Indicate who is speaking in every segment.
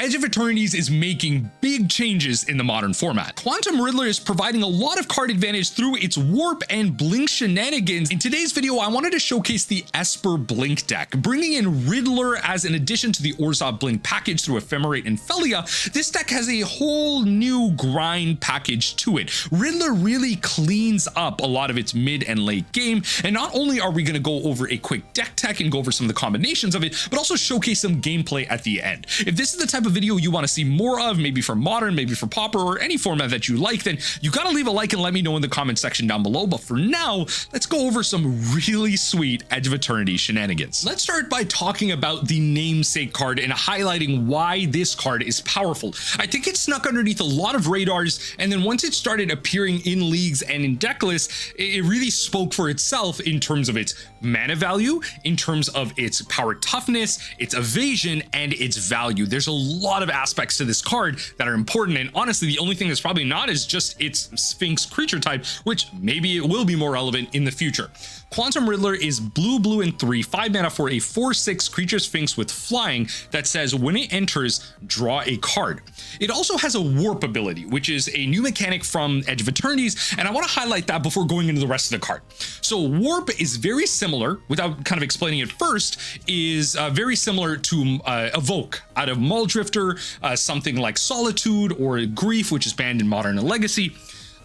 Speaker 1: Edge of Eternities is making big changes in the modern format. Quantum Riddler is providing a lot of card advantage through its warp and blink shenanigans. In today's video, I wanted to showcase the Esper Blink deck. Bringing in Riddler as an addition to the Orzhov Blink package through Ephemerate and Phelia, this deck has a whole new grind package to it. Riddler really cleans up a lot of its mid and late game, and not only are we going to go over a quick deck tech and go over some of the combinations of it, but also showcase some gameplay at the end. If this is the type of video you want to see more of, maybe for Modern, maybe for Pauper, or any format that you like, then you gotta leave a like and let me know in the comment section down below. But for now, let's go over some really sweet Edge of Eternity shenanigans. Let's start by talking about the namesake card and highlighting why this card is powerful. I think it snuck underneath a lot of radars, and then once it started appearing in leagues and in deck lists, it really spoke for itself in terms of its mana value, in terms of its power toughness, its evasion, and its value. There's a lot of aspects to this card that are important, and honestly the only thing that's probably not is just its Sphinx creature type, which maybe it will be more relevant in the future. Quantum Riddler is blue and 3, 5 mana for a 4/6 creature Sphinx with flying that says when it enters, draw a card. It also has a warp ability, which is a new mechanic from Edge of Eternities, and I want to highlight that before going into the rest of the card. So warp is very similar, without kind of explaining it first, is very similar to evoke out of Muldrifter, something like Solitude or Grief, which is banned in Modern and Legacy.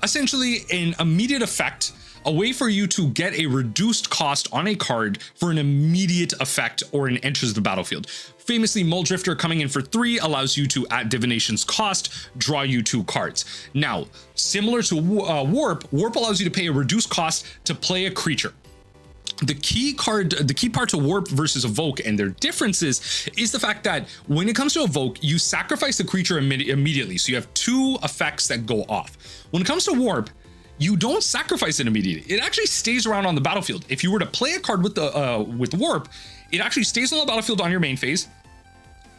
Speaker 1: Essentially an immediate effect, a way for you to get a reduced cost on a card for an immediate effect or it enters the battlefield. Famously, Muldrifter coming in for 3 allows you to, at divination's cost, draw you 2 cards. Now, similar to warp allows you to pay a reduced cost to play a creature. The key part to warp versus evoke and their differences is the fact that when it comes to evoke, you sacrifice the creature immediately. So you have 2 effects that go off. When it comes to warp, you don't sacrifice it immediately. It actually stays around on the battlefield. If you were to play a card with warp, it actually stays on the battlefield on your main phase,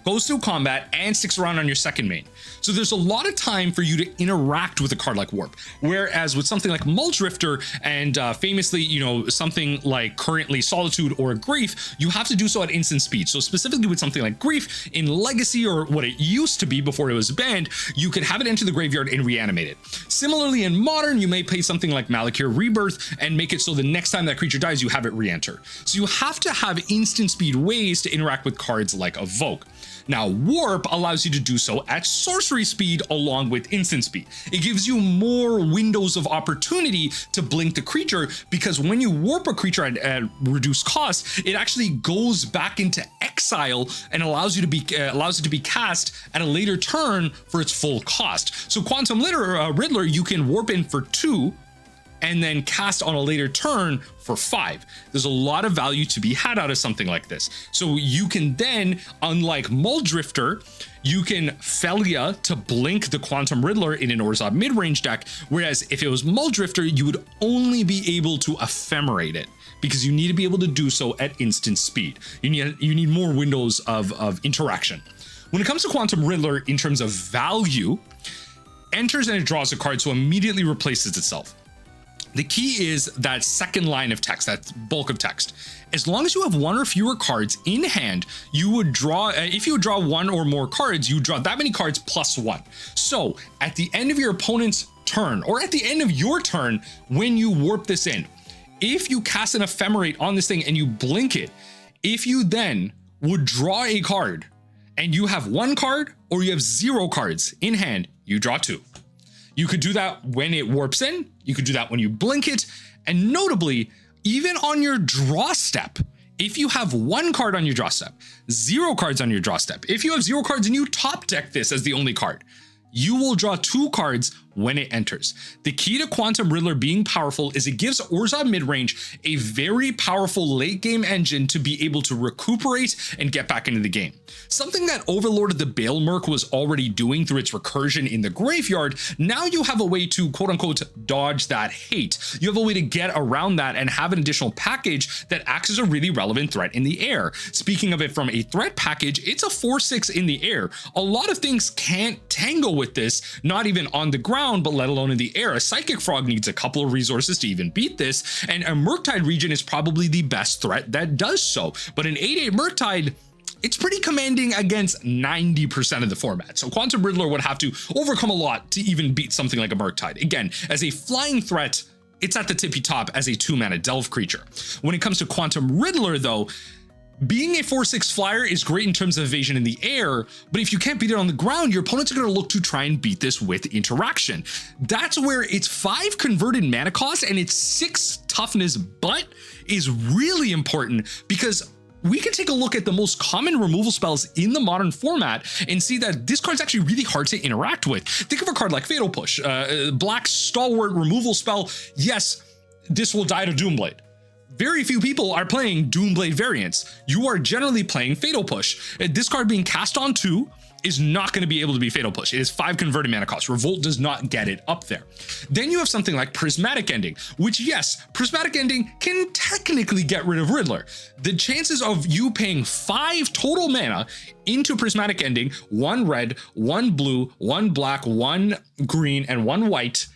Speaker 1: goes through combat, and sticks around on your second main. So there's a lot of time for you to interact with a card like Warp. Whereas with something like Muldrifter and famously, you know, something like currently Solitude or Grief, you have to do so at instant speed. So specifically with something like Grief, in Legacy, or what it used to be before it was banned, you could have it enter the graveyard and reanimate it. Similarly in Modern, you may play something like Malakir Rebirth and make it so the next time that creature dies, you have it re-enter. So you have to have instant speed ways to interact with cards like Evoke. Now, Warp allows you to do so at sorcery speed along with instant speed. It gives you more windows of opportunity to blink the creature, because when you warp a creature at reduced cost, it actually goes back into exile and allows it to be cast at a later turn for its full cost. So Quantum Riddler, you can warp in for 2 and then cast on a later turn for 5. There's a lot of value to be had out of something like this. So you can then, unlike Muldrifter, you can Phelia to blink the Quantum Riddler in an Orzhov mid-range deck, whereas if it was Muldrifter, you would only be able to Ephemerate it, because you need to be able to do so at instant speed. You need more windows of interaction. When it comes to Quantum Riddler in terms of value, enters and it draws a card, so immediately replaces itself. The key is that second line of text, that bulk of text. As long as you have 1 or fewer cards in hand, you would draw, if you would draw 1 or more cards, you would draw that many cards plus 1. So at the end of your opponent's turn, or at the end of your turn, when you warp this in, if you cast an Ephemerate on this thing and you blink it, if you then would draw a card and you have 1 card or you have 0 cards in hand, you draw 2. You could do that when it warps in, you could do that when you blink it, and notably, even on your draw step, if you have 1 card on your draw step, 0 cards on your draw step, if you have 0 cards and you top deck this as the only card, you will draw 2 cards when it enters. The key to Quantum Riddler being powerful is it gives Orzhov midrange a very powerful late game engine to be able to recuperate and get back into the game. Something that Overlord of the Balemurk was already doing through its recursion in the graveyard, now you have a way to quote unquote dodge that hate. You have a way to get around that and have an additional package that acts as a really relevant threat in the air. Speaking of it from a threat package, it's a 4/6 in the air. A lot of things can't tangle with this, not even on the ground, but let alone in the air. A Psychic Frog needs a couple of resources to even beat this, and a Murktide region is probably the best threat that does so. But an 8/8 Murktide it's pretty commanding against 90% of the format. So Quantum Riddler would have to overcome a lot to even beat something like a Murktide. Again, as a flying threat, it's at the tippy top as a 2-mana delve creature. When it comes to Quantum Riddler though, being a 4/6 flyer is great in terms of evasion in the air, but if you can't beat it on the ground, your opponents are going to look to try and beat this with interaction. That's where its 5 converted mana cost and its 6 toughness but is really important, because we can take a look at the most common removal spells in the modern format and see that this card's actually really hard to interact with. Think of a card like Fatal Push, black stalwart removal spell. Yes, this will die to Doomblade. Very few people are playing Doomblade variants. You are generally playing Fatal Push. This card being cast on 2 is not going to be able to be Fatal Push. It is 5 converted mana cost. Revolt does not get it up there. Then you have something like Prismatic Ending, which, yes, Prismatic Ending can technically get rid of Riddler. The chances of you paying 5 total mana into Prismatic Ending, 1 red, 1 blue, 1 black, 1 green, and 1 white,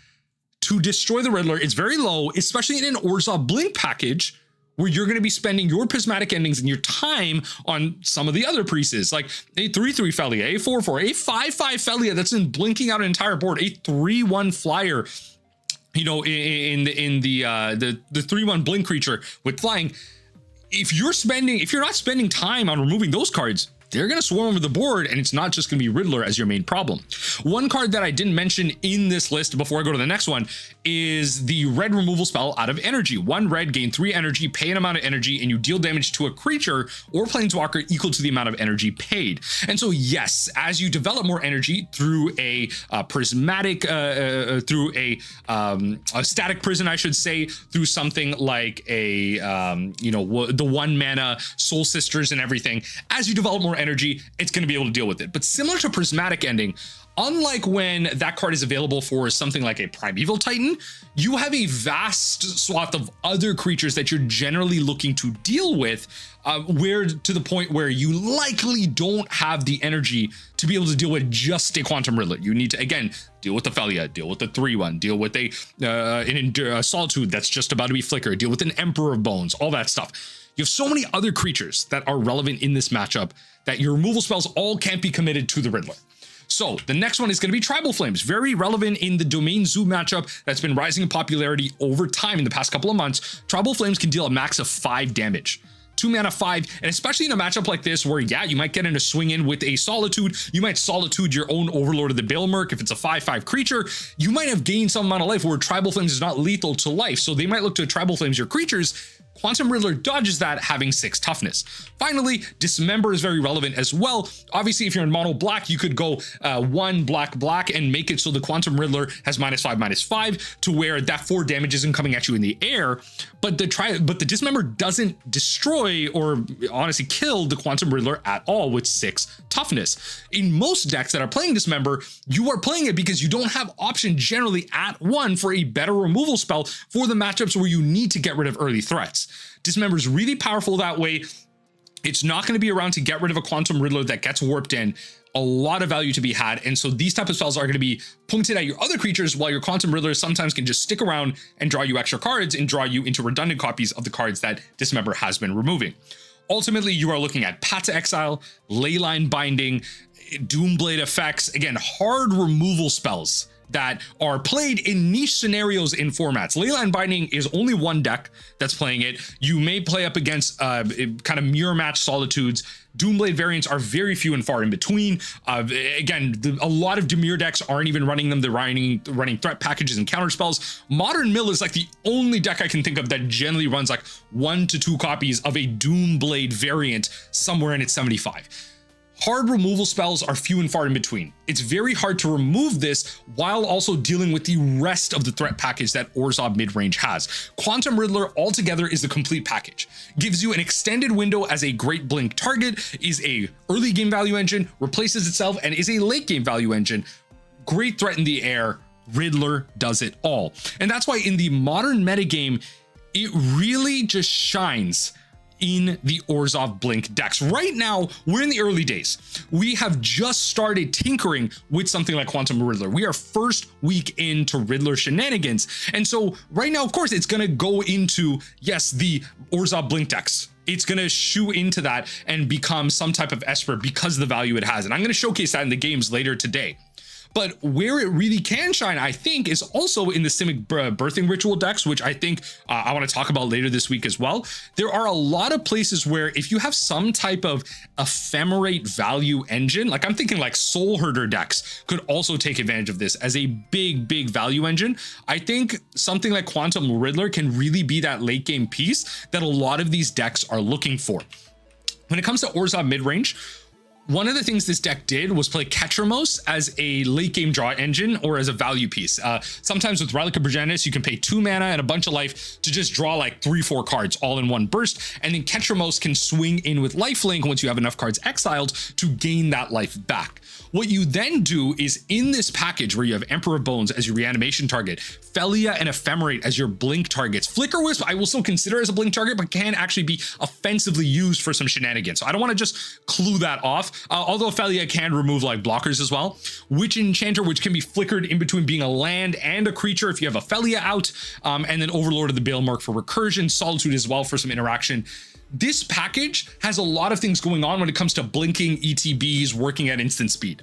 Speaker 1: to destroy the Riddler is very low, especially in an Orzhov Blink package where you're going to be spending your Prismatic Endings and your time on some of the other pieces, like a 3/3 Phelia, a 4/4, a 5/5 Phelia that's in blinking out an entire board, a 3/1 flyer, you know, in the 3/1 blink creature with flying. If you're not spending time on removing those cards, they're going to swarm over the board, and it's not just going to be Riddler as your main problem. One card that I didn't mention in this list before I go to the next one is the red removal spell Out of Energy. 1 red, gain 3 energy, pay an amount of energy, and you deal damage to a creature or planeswalker equal to the amount of energy paid. And so yes, as you develop more energy through a prismatic, through a static prison, I should say, through something like a, the 1 mana Soul Sisters and everything, as you develop more energy, it's going to be able to deal with it. But similar to Prismatic Ending, unlike when that card is available for something like a Primeval Titan, you have a vast swath of other creatures that you're generally looking to deal with, where to the point where you likely don't have the energy to be able to deal with just a Quantum Riddler. You need to, again, deal with the Phelia, deal with the 3/1, deal with a Solitude that's just about to be Flicker, deal with an Emperor of Bones, all that stuff. You have so many other creatures that are relevant in this matchup that your removal spells all can't be committed to the Riddler. So the next one is going to be Tribal Flames, very relevant in the Domain Zoo matchup that's been rising in popularity over time in the past couple of months. Tribal Flames can deal a max of 5 damage. 2 mana 5, and especially in a matchup like this where, yeah, you might get in a swing in with a Solitude, you might Solitude your own Overlord of the Balemurk. If it's a 5/5 creature, you might have gained some amount of life where Tribal Flames is not lethal to life, so they might look to Tribal Flames your creatures. Quantum Riddler dodges that, having 6 toughness. Finally, Dismember is very relevant as well. Obviously, if you're in mono black, you could go 1 black and make it so the Quantum Riddler has -5/-5 to where that 4 damage isn't coming at you in the air. But the Dismember doesn't destroy or honestly kill the Quantum Riddler at all with 6 toughness. In most decks that are playing Dismember, you are playing it because you don't have option generally at 1 for a better removal spell for the matchups where you need to get rid of early threats. Dismember is really powerful that way. It's not going to be around to get rid of a Quantum Riddler that gets warped in. A lot of value to be had, and so these type of spells are going to be pointed at your other creatures, while your Quantum Riddler sometimes can just stick around and draw you extra cards and draw you into redundant copies of the cards that Dismember has been removing. Ultimately, you are looking at Path to Exile, Leyline Binding, Doomblade effects, again, hard removal spells that are played in niche scenarios in formats. Leyline Binding is only one deck that's playing it. You may play up against kind of mirror match Solitudes. Doomblade variants are very few and far in between. Again, a lot of Dimir decks aren't even running them. They're running threat packages and counter spells. Modern Mill is like the only deck I can think of that generally runs like 1 to 2 copies of a Doomblade variant somewhere in its 75. Hard removal spells are few and far in between. It's very hard to remove this while also dealing with the rest of the threat package that Orzhov midrange has. Quantum Riddler altogether is the complete package. Gives you an extended window as a great blink target, is a early game value engine, replaces itself, and is a late game value engine. Great threat in the air. Riddler does it all. And that's why in the modern metagame, it really just shines in the Orzhov Blink decks. Right now, we're in the early days. We have just started tinkering with something like Quantum Riddler. We are first week into Riddler shenanigans. And so right now, of course, it's going to go into, yes, the Orzhov Blink decks it's going to shoot into that and become some type of Esper because of the value it has. And I'm going to showcase that in the games later today. But where it really can shine, I think, is also in the Simic Birthing Ritual decks, which I think I want to talk about later this week as well. There are a lot of places where if you have some type of Ephemerate value engine, like I'm thinking like Soul Herder decks could also take advantage of this as a big value engine. I think something like Quantum Riddler can really be that late game piece that a lot of these decks are looking for. When it comes to Orzhov midrange, one of the things this deck did was play Ketramos as a late game draw engine or as a value piece. Sometimes with Relic of Progenitus, you can pay 2 mana and a bunch of life to just draw like 3-4 cards all in one burst. And then Ketramos can swing in with lifelink once you have enough cards exiled to gain that life back. What you then do is in this package where you have Emperor of Bones as your reanimation target, Phelia and Ephemerate as your blink targets. Flickerwisp I will still consider as a blink target, but can actually be offensively used for some shenanigans. So I don't want to just clue that off, although Phelia can remove like blockers as well. Witch Enchanter, which can be flickered in between being a land and a creature if you have a Phelia out, and then Overlord of the Balemurk for recursion, Solitude as well for some interaction. This package has a lot of things going on when it comes to blinking ETBs working at instant speed.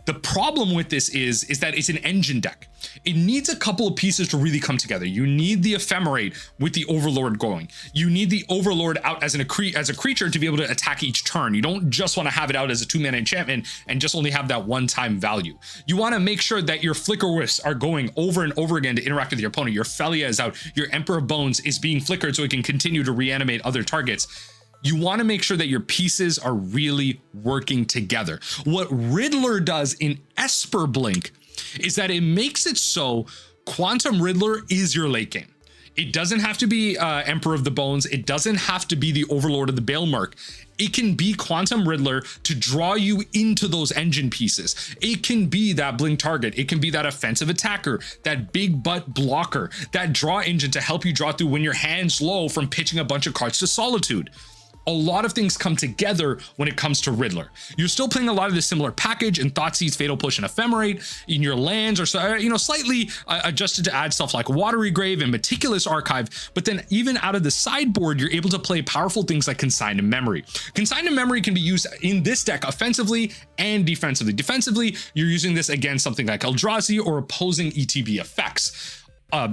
Speaker 1: The problem with this is that it's an engine deck. It needs a couple of pieces to really come together. You need the Ephemerate with the Overlord going. You need the Overlord out as a creature to be able to attack each turn. You don't just want to have it out as a 2-mana enchantment and just only have that one-time value. You want to make sure that your Flickerwisps are going over and over again to interact with your opponent. Your Phelia is out. Your Emperor of Bones is being flickered so it can continue to reanimate other targets. You want to make sure that your pieces are really working together. What Riddler does in Esper Blink is that it makes it so Quantum Riddler is your late game. It doesn't have to be Emperor of the Bones. It doesn't have to be the Overlord of the Balemurk. It can be Quantum Riddler to draw you into those engine pieces. It can be that blink target. It can be that offensive attacker, that big butt blocker, that draw engine to help you draw through when your hand's low from pitching a bunch of cards to Solitude. A lot of things come together when it comes to Riddler. You're still playing a lot of the similar package in Thoughtseize, Fatal Push, and Ephemerate. In your lands are slightly adjusted to add stuff like Watery Grave and Meticulous Archive, but then even out of the sideboard, you're able to play powerful things like Consigned Memory. Consigned Memory can be used in this deck offensively and defensively. Defensively, you're using this against something like Eldrazi or opposing ETB effects.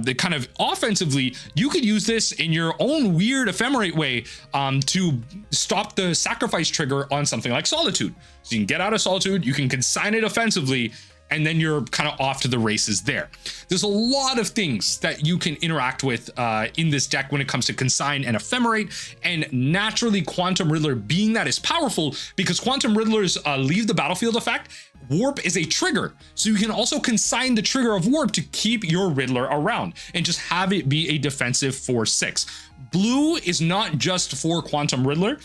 Speaker 1: The kind of offensively, you could use this in your own weird Ephemerate way to stop the sacrifice trigger on something like Solitude. So you can get out of Solitude, you can consign it offensively, and then you're kind of off to the races there. There's a lot of things that you can interact with in this deck when it comes to Consign and Ephemerate, and naturally Quantum Riddler being that is powerful because Quantum Riddler's leave the battlefield effect, Warp is a trigger. So you can also consign the trigger of Warp to keep your Riddler around and just have it be a defensive 4/6. Blue is not just for Quantum Riddler.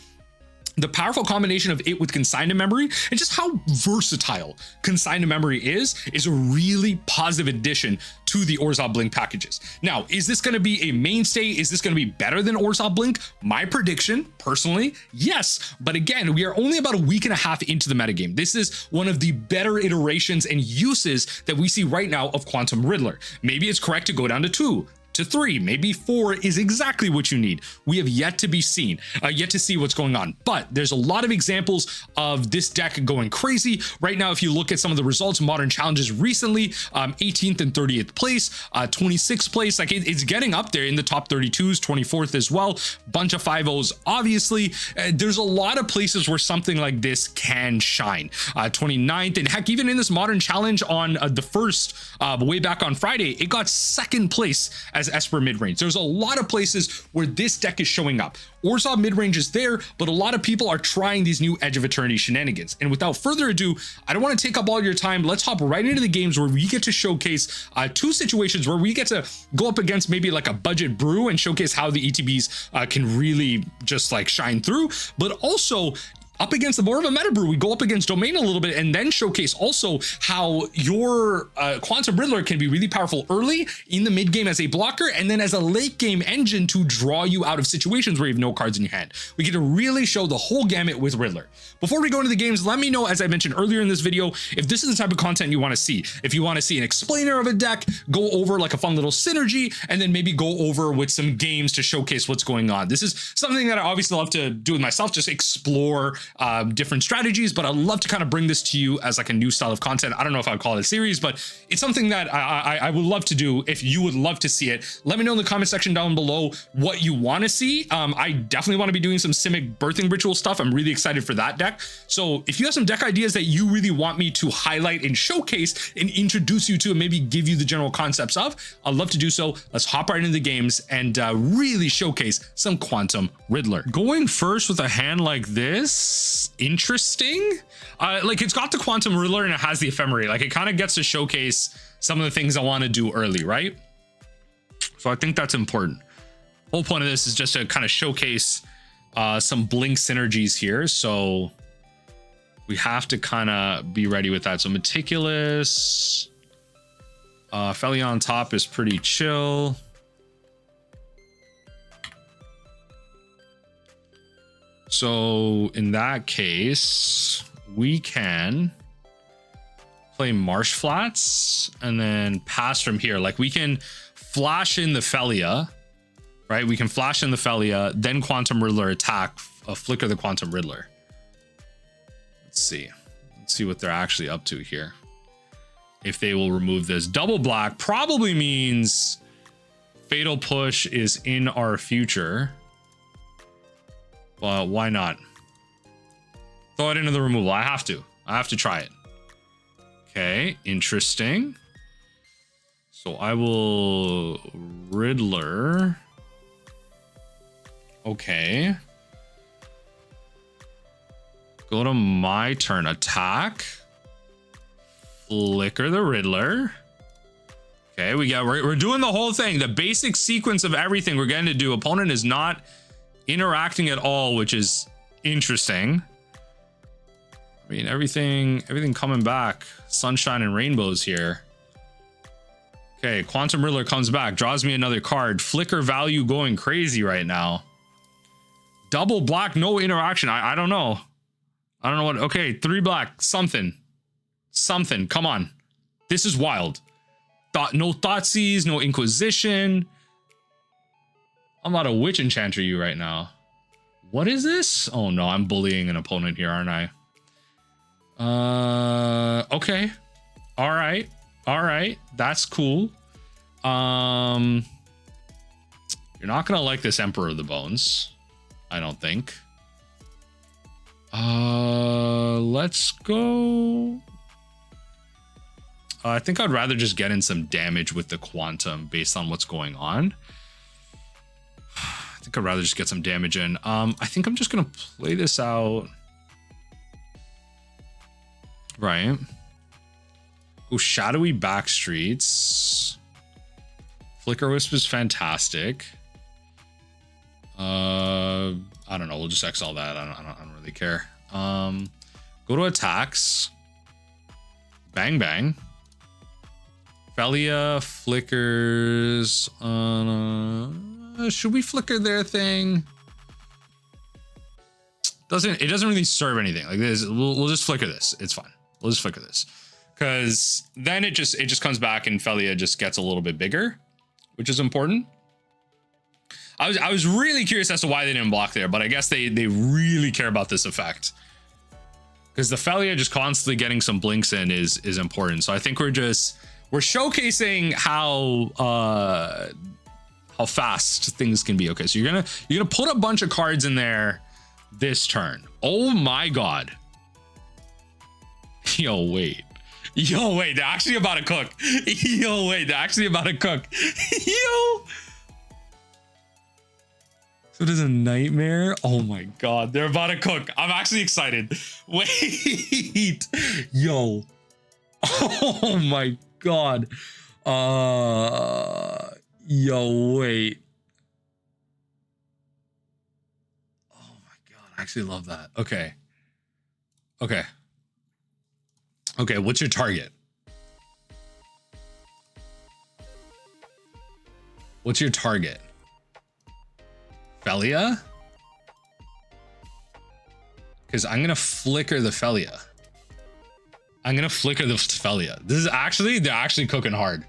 Speaker 1: The powerful combination of it with Consigned Memory and just how versatile Consigned Memory is a really positive addition to the Orzhov Blink packages. Now, is this going to be a mainstay? Is this going to be better than Orzhov Blink? My prediction, personally, yes. But again, we are only about a week and a half into the metagame. This is one of the better iterations and uses that we see right now of Quantum Riddler. Maybe it's correct to go down to 2. To 3, maybe 4 is exactly what you need. We have yet to be seen, yet to see what's going on. But there's a lot of examples of this deck going crazy. Right now, if you look at some of the results, Modern Challenges recently, 18th and 30th place, 26th place, like it's getting up there in the top 32s, 24th as well. Bunch of 5-0s, obviously. There's a lot of places where something like this can shine. 29th, and heck, even in this Modern Challenge on the first, way back on Friday, it got 2nd place as Esper midrange. There's a lot of places where this deck is showing up. Orzhov midrange is there, but a lot of people are trying these new Edge of Eternity shenanigans. And without further ado, I don't want to take up all your time. Let's hop right into the games where we get to showcase 2 situations where we get to go up against maybe like a budget brew and showcase how the ETBs can really just like shine through, but also up against the more of a meta brew. We go up against Domain a little bit and then showcase also how your Quantum Riddler can be really powerful early in the mid game as a blocker and then as a late game engine to draw you out of situations where you have no cards in your hand. We get to really show the whole gamut with Riddler. Before we go into the games, let me know, as I mentioned earlier in this video, if this is the type of content you want to see. If you want to see an explainer of a deck, go over like a fun little synergy, and then maybe go over with some games to showcase what's going on. This is something that I obviously love to do with myself, just explore different strategies, but I'd love to kind of bring this to you as like a new style of content. I don't know if I'd call it a series, but it's something that I would love to do. If you would love to see it, let me know in the comment section down below what you want to see. I definitely want to be doing some Simic Birthing Ritual stuff. I'm really excited for that deck. So if you have some deck ideas that you really want me to highlight and showcase and introduce you to and maybe give you the general concepts of, I'd love to do so. Let's hop right into the games and really showcase some Quantum Riddler. Going first with a hand like this, interesting. Like, it's got the Quantum Riddler and it has the Ephemerate. Like, it kind of gets to showcase some of the things I want to do early, right? So I think that's important. Whole point of this is just to kind of showcase some blink synergies here. So we have to kind of be ready with that. So Meticulous, Phelia on top is pretty chill. So in that case, we can play Marsh Flats and then pass from here. Like, we can flash in the Phelia, right? We can flash in the Phelia, then Quantum Riddler attack, flicker the Quantum Riddler. Let's see what they're actually up to here. If they will remove this. Double black probably means Fatal Push is in our future. Well, why not? Throw it into the removal. I have to try it. Okay, interesting. So I will Riddler. Okay. Go to my turn. Attack. Flicker the Riddler. Okay, we're doing the whole thing. The basic sequence of everything we're getting to do. Opponent is not interacting at all, which is interesting. I mean, everything coming back. Sunshine and rainbows here. Okay, Quantum Riddler comes back, draws me another card. Flicker value going crazy right now. Double black, no interaction. I don't know. I don't know what. Okay, 3 black, something, come on. This is wild. No Thoughtseize, no Inquisition. I'm not a Witch Enchanter you right now. What is this? Oh no, I'm bullying an opponent here, aren't I? Okay. All right. That's cool. You're not gonna like this Emperor of the Bones, I don't think. Let's go. I think I'd rather just get in some damage with the Quantum based on what's going on. I think I'd rather just get some damage in. I think I'm just gonna play this out. Right. Oh, Shadowy Backstreets. Flickerwisp is fantastic. I don't know. We'll just exile that. I don't really care. Go to attacks. Bang bang. Phelia flickers. Should we flicker their thing? It doesn't really serve anything. Like this, we'll just flicker this. It's fine. We'll just flicker this, because then it just comes back and Phelia just gets a little bit bigger, which is important. I was really curious as to why they didn't block there, but I guess they really care about this effect, because the Phelia just constantly getting some blinks in is important. So I think we're showcasing how fast things can be. Okay, so you're gonna put a bunch of cards in there this turn. Oh my god. Yo, wait, they're actually about to cook. Yo, so it is a nightmare. Oh my god, they're about to cook. I'm actually excited. Wait. Yo. Oh my god. Yo, wait. Oh my god, I actually love that. Okay. Okay. Okay, what's your target? What's your target? Phelia? Because I'm gonna flicker the Phelia. I'm gonna flicker the Phelia. This is actually, they're actually cooking hard.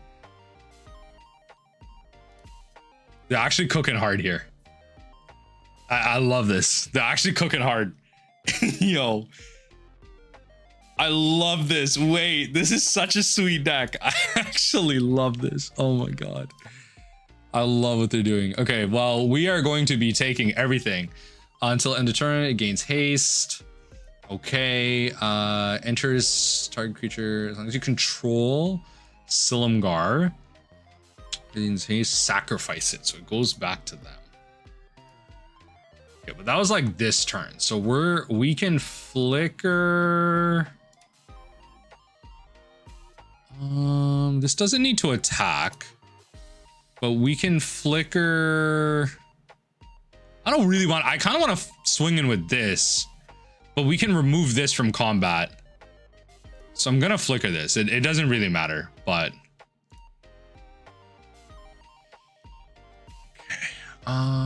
Speaker 1: They're actually cooking hard here. I love this. They're actually cooking hard. Yo. I love this. Wait, this is such a sweet deck. I actually love this. Oh my God. I love what they're doing. Okay, well, we are going to be taking everything until end of turn. It gains haste. Okay, enters target creature as long as you control Silumgar. Gains haste, sacrifice it, so it goes back to them. Okay, but that was like this turn. So we can flicker. This doesn't need to attack, but we can flicker. I don't really want, I kind of want to swing in with this, but we can remove this from combat. So I'm gonna flicker this. It doesn't really matter, but okay.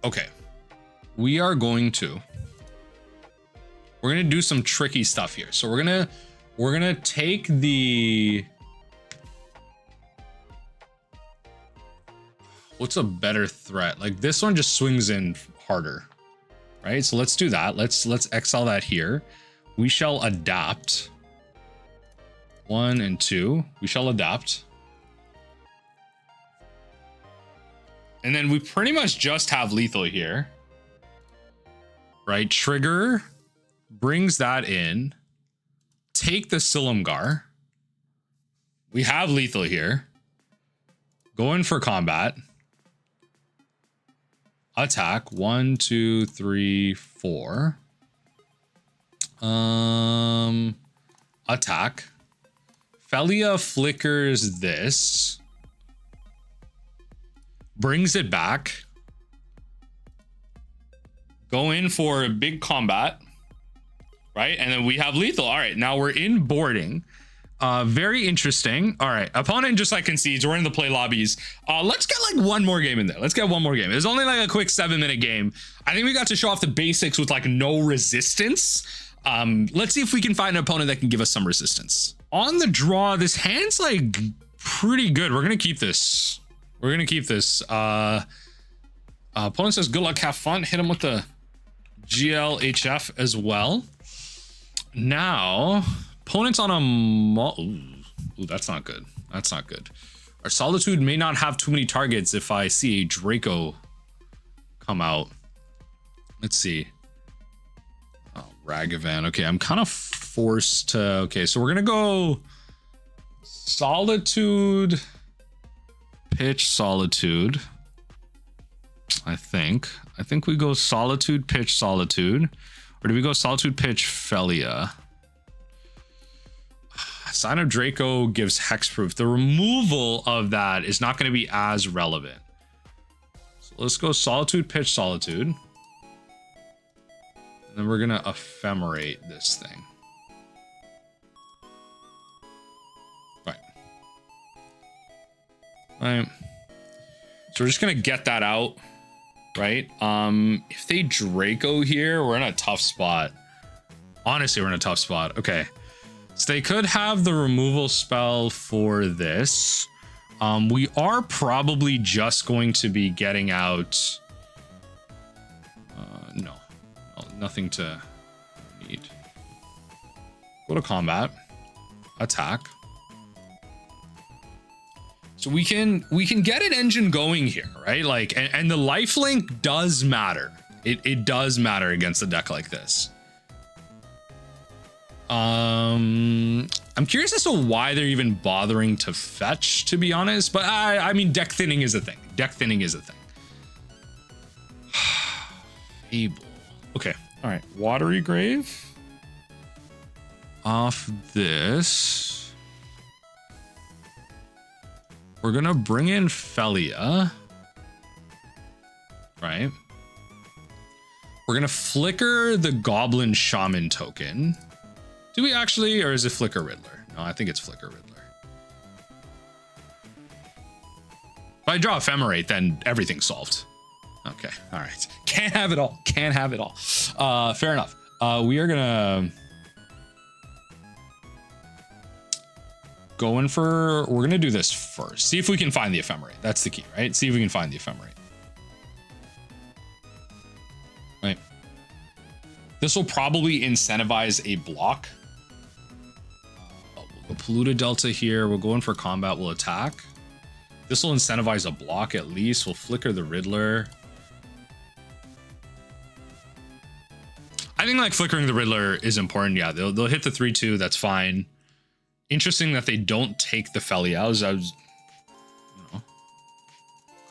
Speaker 1: Okay, we're gonna do some tricky stuff here. So we're gonna take the, what's a better threat? Like this one just swings in harder, right? So let's do that. Let's exile that here. We shall adapt. 1 and 2. We shall adapt. And then we pretty much just have lethal here, right? Trigger brings that in. Take the Silumgar. We have lethal here. Go in for combat. Attack 1, 2, 3, 4. Attack. Phelia flickers this. Brings it back. Go in for a big combat, right? And then we have lethal. All right, now we're in boarding. Very interesting. All right, opponent just like concedes. We're in the play lobbies. Let's get like one more game in there. Let's get one more game. It was only like a quick 7-minute game. I think we got to show off the basics with like no resistance. Let's see if we can find an opponent that can give us some resistance. On the draw, this hand's like pretty good. We're gonna keep this. We're gonna keep this. Opponent says good luck, have fun. Hit him with the GLHF as well. Now, opponent's on a ooh, that's not good. That's not good. Our Solitude may not have too many targets if I see a Draco come out. Let's see. Oh, Ragavan. Okay, I'm kind of forced to. Okay, so we're gonna go Solitude. Pitch Solitude. I think we go Solitude, pitch Solitude, or do we go Solitude, pitch Phelia? Sign of Draco gives hexproof. The removal of that is not going to be as relevant. So let's go Solitude, pitch Solitude, and then we're gonna ephemerate this thing. Right. So we're just gonna get that out, right? If they Draco here, we're in a tough spot. Honestly, we're in a tough spot. Okay. So they could have the removal spell for this. We are probably just going to be getting out. No, nothing to need. Go to combat. Attack. So we can get an engine going here, right? Like, and the lifelink does matter. It does matter against a deck like this. I'm curious as to why they're even bothering to fetch, to be honest. But I mean, deck thinning is a thing. Deck thinning is a thing. Fable. Okay. All right. Watery Grave. Off this. We're gonna bring in Phelia, right? We're gonna flicker the Goblin Shaman token. Do we actually, or is it Flicker Riddler? No, I think it's Flicker Riddler. If I draw Ephemerate, then everything's solved. Okay, all right. Can't have it all. Can't have it all. Fair enough. We are gonna go in for. We're gonna do this first. See if we can find the Ephemerate. That's the key, right? See if we can find the Ephemerate. Right. This will probably incentivize a block. We'll go Polluted Delta here. We'll go in for combat. We'll attack. This will incentivize a block at least. We'll flicker the Riddler. I think like flickering the Riddler is important. Yeah, they'll hit the 3/2. That's fine. Interesting that they don't take the Phelia. I was kind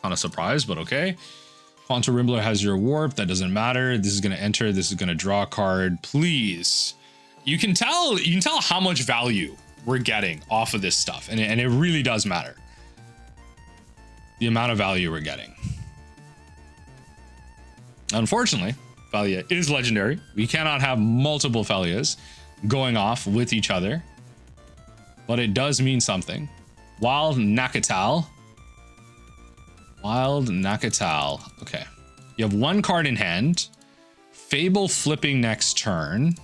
Speaker 1: of surprised, but okay. Quantum Riddler has your warp. That doesn't matter. This is going to enter. This is going to draw a card. Please. You can tell how much value we're getting off of this stuff. And it really does matter. The amount of value we're getting. Unfortunately, Phelia is legendary. We cannot have multiple Phelias going off with each other. But it does mean something. Wild Nakatal. Wild Nakatal. Okay. You have one card in hand. Fable flipping next turn.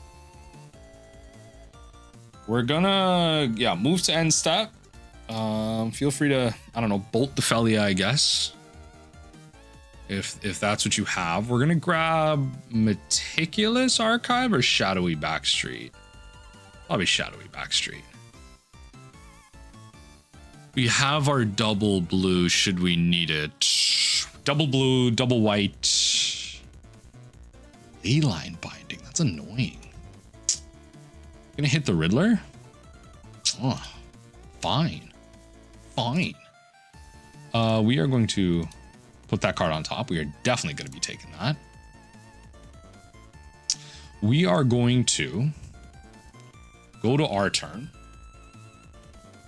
Speaker 1: We're gonna, move to end step. Feel free to, I don't know, bolt the Phelia, I guess. If that's what you have. We're gonna grab Meticulous Archive or Shadowy Backstreet. Probably Shadowy Backstreet. We have our double blue should we need it. Double blue, double white. Leyline binding. That's annoying. Gonna hit the Riddler? Oh, fine. Fine. We are going to put that card on top. We are definitely going to be taking that. We are going to go to our turn.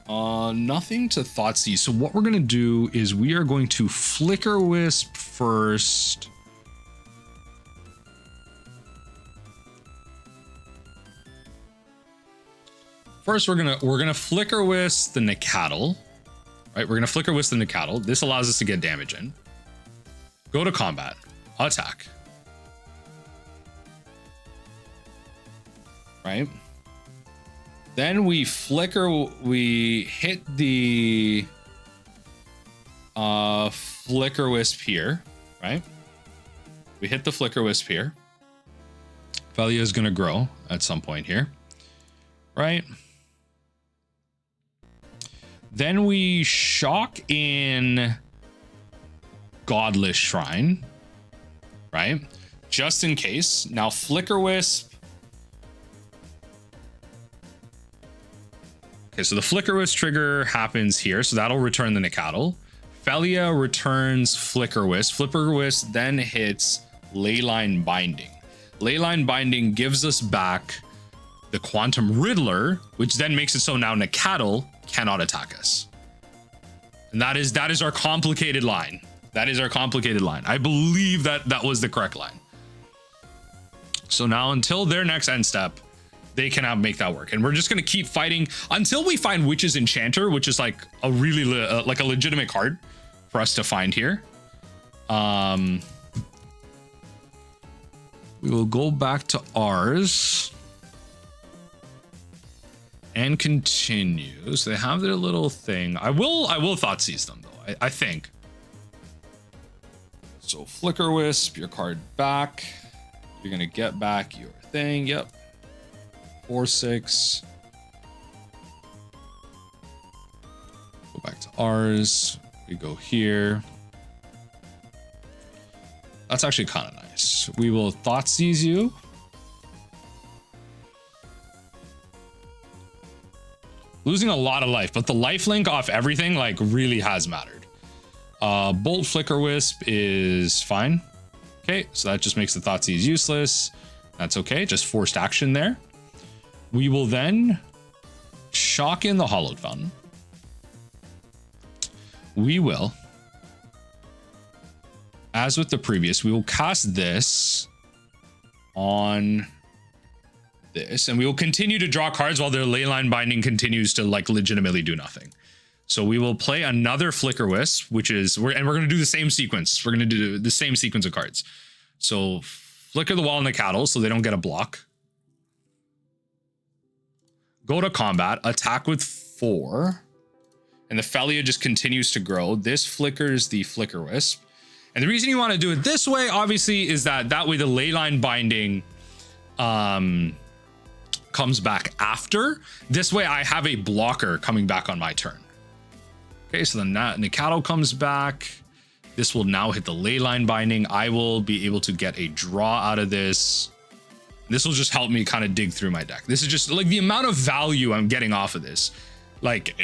Speaker 1: Nothing to Thoughtseize. So what we're going to do is we are going to Flickerwisp first. First, we're gonna Flickerwisp the Nacatl. Right, we're gonna Flickerwisp the Nacatl. This allows us to get damage in. Go to combat. Attack. Right. Then we hit the Flickerwisp here, right? We hit the Flickerwisp here. Phelia is gonna grow at some point here, right? Then we shock in Godless Shrine, right? Just in case. Now Flickerwisp. Okay, so the Flickerwisp trigger happens here, so that'll return the Nacatl. Phelia returns Flickerwisp. Flickerwisp then hits Leyline Binding. Leyline Binding gives us back the Quantum Riddler, which then makes it so now Nacatl cannot attack us. And that is our complicated line. That is our complicated line. I believe that was the correct line. So now until their next end step, they cannot make that work. And we're just going to keep fighting until we find Witch Enchanter, which is like a really like a legitimate card for us to find here. We will go back to ours and continue. So they have their little thing. I will Thoughtseize them though. I think. So Flickerwisp, your card back. You're gonna get back your thing. Yep. 4/6. Go back to ours. We go here. That's actually kind of nice. We will Thoughtseize you. Losing a lot of life, but the lifelink off everything like really has mattered. Bolt Flickerwisp is fine. Okay, so that just makes the Thoughtseize useless. That's okay, just forced action there. We will then shock in the Hallowed Fountain. we will, as with the previous, we will cast this on this, and we will continue to draw cards while their Leyline Binding continues to like legitimately do nothing. So we will play another Flickerwisp, which is, we're going to do the same sequence. We're going to do the same sequence of cards. So flicker the wall and the cattle so they don't get a block. Go to combat, attack with 4. And the Phelia just continues to grow. This flickers the Flickerwisp. And the reason you want to do it this way, obviously, is that way the Leyline Binding comes back after. This way I have a blocker coming back on my turn. Okay, so then that Nikado comes back. This will now hit the Leyline Binding. I will be able to get a draw out of this. This will just help me kind of dig through my deck. This is just like the amount of value I'm getting off of this. Like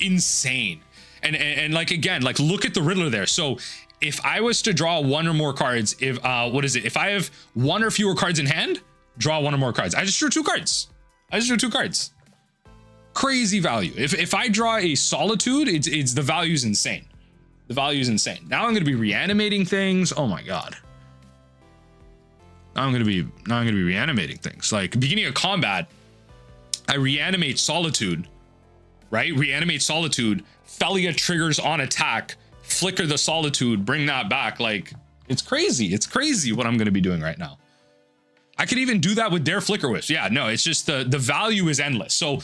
Speaker 1: insane. And like, again, like look at the Riddler there. So if I was to draw 1 or more cards, if what is it? If I have 1 or fewer cards in hand, draw 1 or more cards. I just drew 2 cards. Crazy value. If I draw a Solitude, it's the value's insane. The value's insane. Now I'm going to be reanimating things. Oh my god. Now I'm going to be reanimating things. Like beginning of combat, I reanimate Solitude, right? Reanimate Solitude. Phelia triggers on attack. Flicker the Solitude. Bring that back. Like it's crazy. It's crazy what I'm going to be doing right now. I could even do that with their Flickerwisp. Yeah, no, it's just the value is endless. So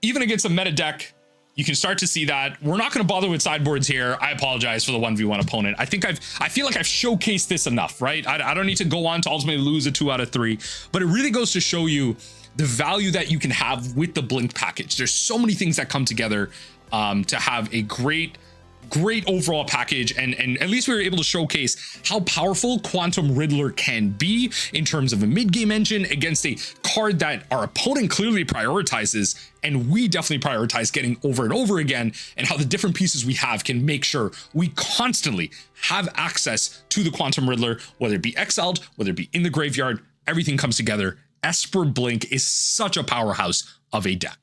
Speaker 1: even against a meta deck, you can start to see that. We're not going to bother with sideboards here. I apologize for the 1v1 opponent. I feel like I've showcased this enough, right? I don't need to go on to ultimately lose a 2 out of 3, but it really goes to show you the value that you can have with the Blink package. There's so many things that come together to have a great overall package, and at least we were able to showcase how powerful Quantum Riddler can be in terms of a mid-game engine against a card that our opponent clearly prioritizes, and we definitely prioritize getting over and over again, and how the different pieces we have can make sure we constantly have access to the Quantum Riddler, whether it be exiled, whether it be in the graveyard. Everything comes together. Esper Blink is such a powerhouse of a deck.